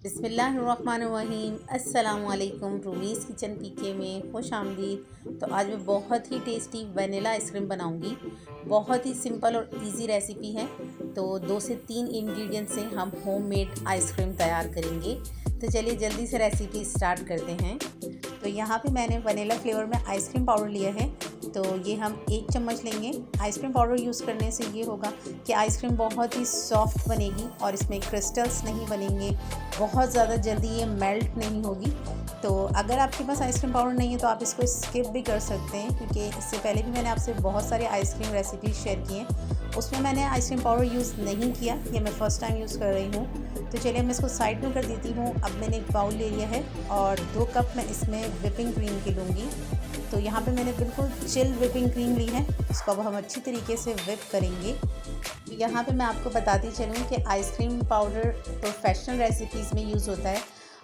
बिस्मिल्लाहिर्रहमानिर्रहीम। अस्सलामुअलैकुम। रूमीज़ किचन पीके में खुश आमदीद। तो आज मैं बहुत ही टेस्टी वनीला आइसक्रीम बनाऊंगी। बहुत ही सिंपल और इजी रेसिपी है। तो 2 से 3 इंग्रेडिएंट से हम होममेड आइसक्रीम तैयार करेंगे। तो चलिए जल्दी से रेसिपी स्टार्ट करते हैं। तो यहाँ पे मैंने वनीला फ्लेवर में आइसक्रीम पाउडर लिया है। तो ये हम 1 चम्मच लेंगे। आइसक्रीम पाउडर यूज़ करने से ये होगा कि आइसक्रीम बहुत ही सॉफ्ट बनेगी और इसमें क्रिस्टल्स नहीं बनेंगे, बहुत ज़्यादा जल्दी ये मेल्ट नहीं होगी। तो अगर आपके पास आइसक्रीम पाउडर नहीं है तो आप इसको स्किप भी कर सकते हैं, क्योंकि इससे पहले भी मैंने आपसे बहुत सारे आइसक्रीम रेसिपीज शेयर किए हैं, उसमें मैंने आइसक्रीम पाउडर यूज़ नहीं किया। ये मैं फ़र्स्ट टाइम यूज़ कर रही हूँ। तो चलिए मैं इसको साइड में कर देती हूँ। अब मैंने एक बाउल ले लिया है और 2 कप मैं इसमें विपिंग क्रीम की लूँगी। तो यहाँ पे मैंने बिल्कुल चिल विपिंग क्रीम ली है। इसको अब हम अच्छी तरीके से विप करेंगे। यहाँ पे मैं आपको बताती चलूँ कि आइसक्रीम पाउडर प्रोफेशनल रेसिपीज़ में यूज़ होता है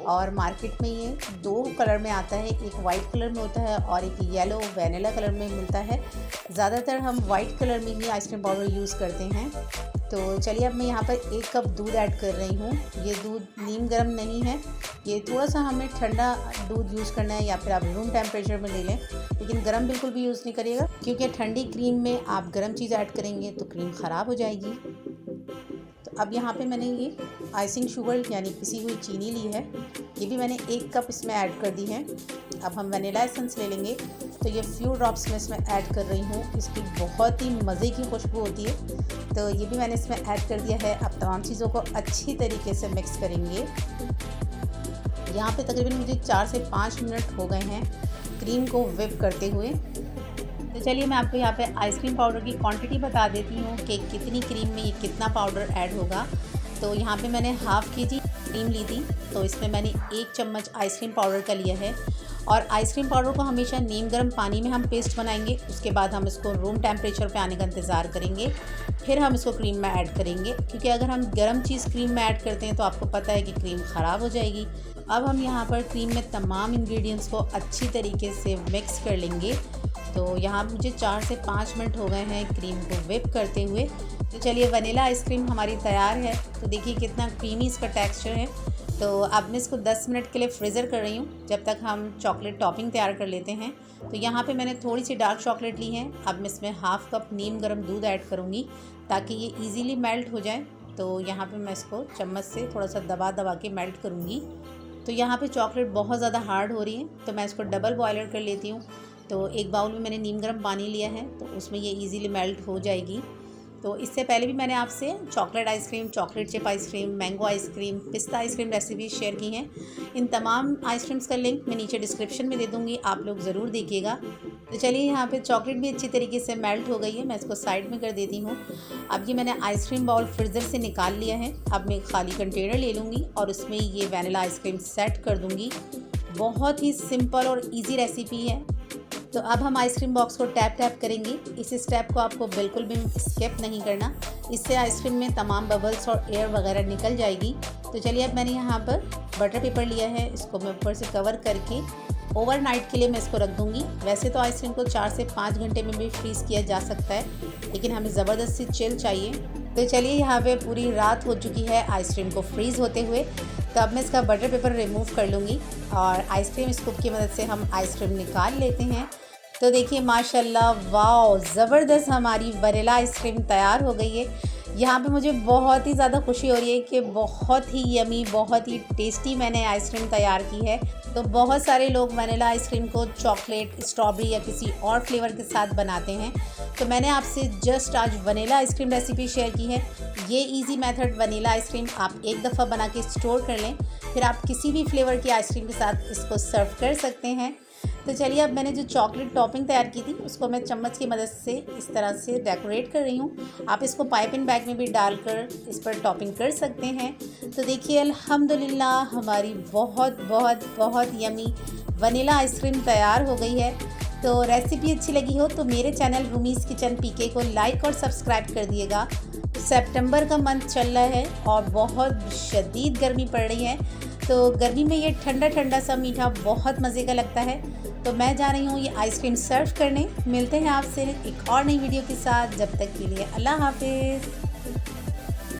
और मार्केट में ये 2 कलर में आता है। एक वाइट कलर में होता है और एक येलो वैनिला कलर में मिलता है। ज़्यादातर हम वाइट कलर में ही आइसक्रीम पाउडर यूज़ करते हैं। तो चलिए अब मैं यहाँ पर 1 कप दूध ऐड कर रही हूँ। ये दूध नीम गर्म नहीं है, ये थोड़ा सा हमें ठंडा दूध यूज़ करना है, या फिर आप रूम टेम्परेचर में ले लें, लेकिन गर्म बिल्कुल भी यूज़ नहीं करिएगा, क्योंकि ठंडी क्रीम में आप गर्म चीज़ ऐड करेंगे तो क्रीम ख़राब हो जाएगी। तो अब यहाँ पे मैंने ये आइसिंग शुगर यानी पिसी हुई चीनी ली है। ये भी मैंने 1 कप इसमें ऐड कर दी है। अब हम वनीला एसेंस ले लेंगे। तो ये फ्यू ड्रॉप्स मैं इसमें ऐड कर रही हूँ। इसकी बहुत ही मज़े की खुशबू होती है। तो ये भी मैंने इसमें ऐड कर दिया है। अब तमाम चीज़ों को अच्छी तरीके से मिक्स करेंगे। यहाँ पे तकरीबन मुझे 4 से 5 मिनट हो गए हैं क्रीम को विप करते हुए। तो चलिए मैं आपको यहाँ पे आइसक्रीम पाउडर की क्वांटिटी बता देती हूँ कि कितनी क्रीम में ये कितना पाउडर ऐड होगा। तो यहाँ पे मैंने हाफ़ केजी क्रीम ली थी, तो इसमें मैंने 1 चम्मच आइसक्रीम पाउडर का लिया है। और आइसक्रीम पाउडर को हमेशा नीम गर्म पानी में हम पेस्ट बनाएंगे, उसके बाद हम इसको रूम टेम्परेचर पे आने का इंतज़ार करेंगे, फिर हम इसको क्रीम में ऐड करेंगे, क्योंकि अगर हम गर्म चीज़ क्रीम में ऐड करते हैं तो आपको पता है कि क्रीम ख़राब हो जाएगी। अब हम यहाँ पर क्रीम में तमाम इंग्रेडिएंट्स को अच्छी तरीके से मिक्स कर लेंगे। तो यहाँ मुझे 4 से 5 मिनट हो गए हैं क्रीम को विप करते हुए। तो चलिए वनीला आइसक्रीम हमारी तैयार है। तो देखिए कितना क्रीमी इसका टेक्सचर है। तो अब मैं इसको 10 मिनट के लिए फ्रीज़र कर रही हूँ, जब तक हम चॉकलेट टॉपिंग तैयार कर लेते हैं। तो यहाँ पे मैंने थोड़ी सी डार्क चॉकलेट ली है। अब मैं इसमें हाफ़ कप नीम गर्म दूध ऐड करूँगी ताकि ये ईज़िली मेल्ट हो जाए। तो यहाँ पे मैं इसको चम्मच से थोड़ा सा दबा दबा के मेल्ट करूँगी। तो यहाँ पे चॉकलेट बहुत ज़्यादा हार्ड हो रही है, तो मैं इसको डबल बॉयलर कर लेती हूँ। तो एक बाउल में मैंने नीम गर्म पानी लिया है, तो उसमें ये इजीली मेल्ट हो जाएगी। तो इससे पहले भी मैंने आपसे chocolate ice cream, chocolate chip ice cream, mango ice cream, पिस्ता आइसक्रीम रेसिपीज शेयर की हैं। इन तमाम आइसक्रीम्स का लिंक मैं नीचे डिस्क्रिप्शन में दे दूँगी, आप लोग ज़रूर देखिएगा। तो चलिए यहाँ पे चॉकलेट भी अच्छी तरीके से मेल्ट हो गई है, मैं इसको साइड में कर देती हूँ। अब ये मैंने आइसक्रीम बाउल फ्रीज़र से निकाल लिया है। अब मैं खाली कंटेनर ले लूँगी और उसमें ये वनीला आइसक्रीम सेट कर दूँगी। बहुत ही सिंपल और ईजी रेसिपी है। तो अब हम आइसक्रीम बॉक्स को टैप करेंगे। इस स्टेप को आपको बिल्कुल भी स्किप नहीं करना, इससे आइसक्रीम में तमाम बबल्स और एयर वगैरह निकल जाएगी। तो चलिए अब मैंने यहाँ पर बटर पेपर लिया है, इसको मैं ऊपर से कवर करके ओवरनाइट के लिए मैं इसको रख दूँगी। वैसे तो आइसक्रीम को 4 से 5 घंटे में भी फ्रीज़ किया जा सकता है, लेकिन हमें ज़बरदस्ती चिल चाहिए। तो चलिए यहाँ पे पूरी रात हो चुकी है आइसक्रीम को फ्रीज़ होते हुए। तो अब मैं इसका बटर पेपर रिमूव कर लूँगी और आइसक्रीम स्कूप की मदद से हम आइसक्रीम निकाल लेते हैं। तो देखिए माशाल्लाह, वाओ, ज़बरदस्त हमारी वनीला आइसक्रीम तैयार हो गई है। यहाँ पे मुझे बहुत ही ज़्यादा खुशी हो रही है कि बहुत ही यमी, बहुत ही टेस्टी मैंने आइसक्रीम तैयार की है। तो बहुत सारे लोग वनीला आइसक्रीम को चॉकलेट, स्ट्रॉबेरी या किसी और फ्लेवर के साथ बनाते हैं। तो मैंने आपसे जस्ट आज वनीला आइसक्रीम रेसिपी शेयर की है। ये इजी मेथड वनीला आइसक्रीम आप एक दफ़ा बना के स्टोर कर लें, फिर आप किसी भी फ्लेवर की आइसक्रीम के साथ इसको सर्व कर सकते हैं। तो चलिए अब मैंने जो चॉकलेट टॉपिंग तैयार की थी उसको मैं चम्मच की मदद से इस तरह से डेकोरेट कर रही हूँ। आप इसको पाइपिंग बैग में भी डालकर इस पर टॉपिंग कर सकते हैं। तो देखिए अल्हम्दुलिल्लाह हमारी बहुत बहुत बहुत यमी वनीला आइसक्रीम तैयार हो गई है। तो रेसिपी अच्छी लगी हो तो मेरे चैनल रूमीज़ किचन पीके को लाइक और सब्सक्राइब कर दिएगा। सितंबर का मंथ चल रहा है और बहुत शदीद गर्मी पड़ रही है, तो गर्मी में ये ठंडा ठंडा सा मीठा बहुत मज़े का लगता है। तो मैं जा रही हूँ ये आइसक्रीम सर्व करने। मिलते हैं आपसे एक और नई वीडियो के साथ, जब तक के लिए अल्लाह हाफिज़।